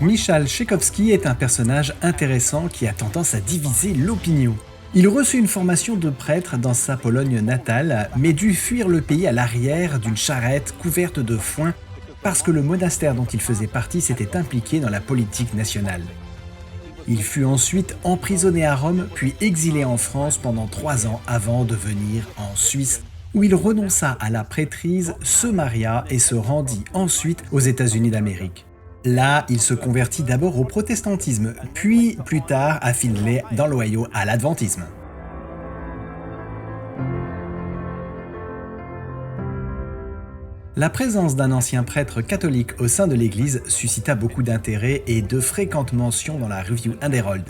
Michał Tchaïkovski est un personnage intéressant qui a tendance à diviser l'opinion. Il reçut une formation de prêtre dans sa Pologne natale, mais dut fuir le pays à l'arrière d'une charrette couverte de foin parce que le monastère dont il faisait partie s'était impliqué dans la politique nationale. Il fut ensuite emprisonné à Rome, puis exilé en France pendant 3 ans avant de venir en Suisse, où il renonça à la prêtrise, se maria et se rendit ensuite aux États-Unis d'Amérique. Là, il se convertit d'abord au protestantisme, puis plus tard à Findlay dans l'Ohio à l'adventisme. La présence d'un ancien prêtre catholique au sein de l'Église suscita beaucoup d'intérêt et de fréquentes mentions dans la Review and Herald.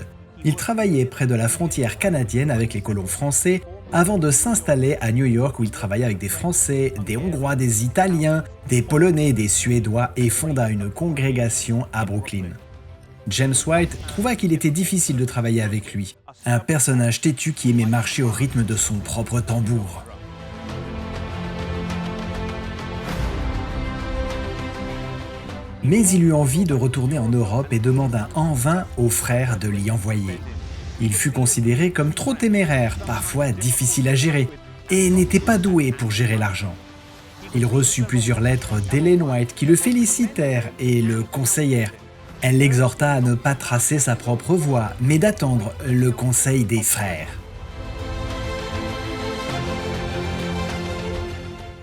Il travaillait près de la frontière canadienne avec les colons français avant de s'installer à New York où il travailla avec des Français, des Hongrois, des Italiens, des Polonais, des Suédois et fonda une congrégation à Brooklyn. James White trouva qu'il était difficile de travailler avec lui, un personnage têtu qui aimait marcher au rythme de son propre tambour. Mais il eut envie de retourner en Europe et demanda en vain aux frères de l'y envoyer. Il fut considéré comme trop téméraire, parfois difficile à gérer, et n'était pas doué pour gérer l'argent. Il reçut plusieurs lettres d'Ellen White qui le félicitèrent et le conseillèrent. Elle l'exhorta à ne pas tracer sa propre voie, mais d'attendre le conseil des frères.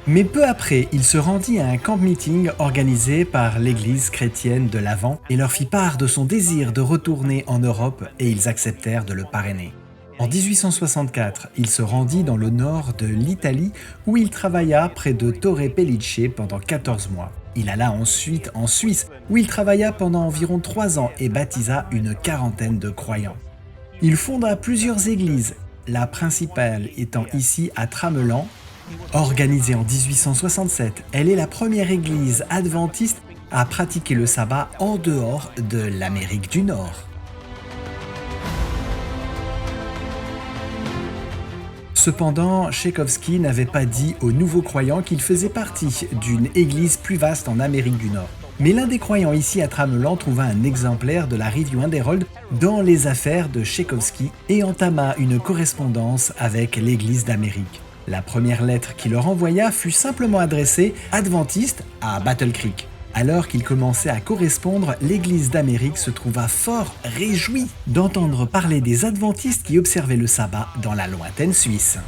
Mais peu après, il se rendit à un camp-meeting organisé par l'église chrétienne de Lavant et leur fit part de son désir de retourner en Europe et ils acceptèrent de le parrainer. En 1864, il se rendit dans le nord de l'Italie où il travailla près de Torre Pellice pendant 14 mois. Il alla ensuite en Suisse où il travailla pendant environ 3 ans et baptisa une quarantaine de croyants. Il fonda plusieurs églises, la principale étant ici à Tramelan. Organisée en 1867, elle est la première église adventiste à pratiquer le sabbat en dehors de l'Amérique du Nord. Cependant, Tchaïkovski n'avait pas dit aux nouveaux croyants qu'il faisait partie d'une église plus vaste en Amérique du Nord. Mais l'un des croyants ici à Tramelan trouva un exemplaire de la Review and Herald dans les affaires de Tchaïkovski et entama une correspondance avec l'Église d'Amérique. La première lettre qu'il leur envoya fut simplement adressée adventiste à Battle Creek. Alors qu'ils commençaient à correspondre, l'Église d'Amérique se trouva fort réjouie d'entendre parler des adventistes qui observaient le sabbat dans la lointaine Suisse.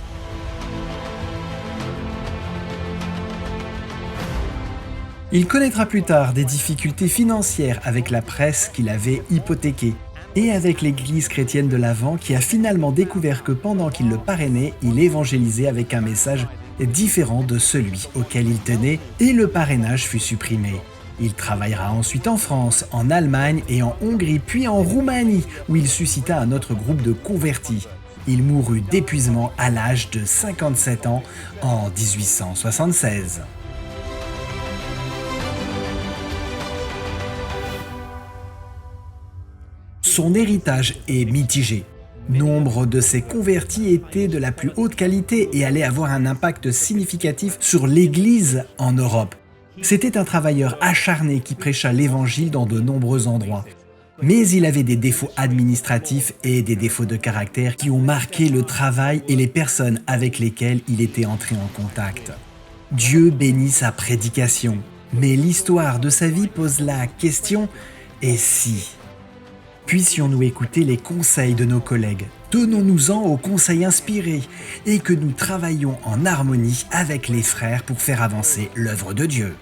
Il connaîtra plus tard des difficultés financières avec la presse qu'il avait hypothéquée et avec l'église chrétienne de Lavant qui a finalement découvert que pendant qu'il le parrainait, il évangélisait avec un message différent de celui auquel il tenait et le parrainage fut supprimé. Il travaillera ensuite en France, en Allemagne et en Hongrie, puis en Roumanie où il suscita un autre groupe de convertis. Il mourut d'épuisement à l'âge de 57 ans en 1876. Son héritage est mitigé. Nombre de ses convertis étaient de la plus haute qualité et allaient avoir un impact significatif sur l'Église en Europe. C'était un travailleur acharné qui prêcha l'Évangile dans de nombreux endroits. Mais il avait des défauts administratifs et des défauts de caractère qui ont marqué le travail et les personnes avec lesquelles il était entré en contact. Dieu bénit sa prédication, mais l'histoire de sa vie pose la question « et si ?» Puissions-nous écouter les conseils de nos collègues, tenons-nous-en aux conseils inspirés et que nous travaillions en harmonie avec les frères pour faire avancer l'œuvre de Dieu.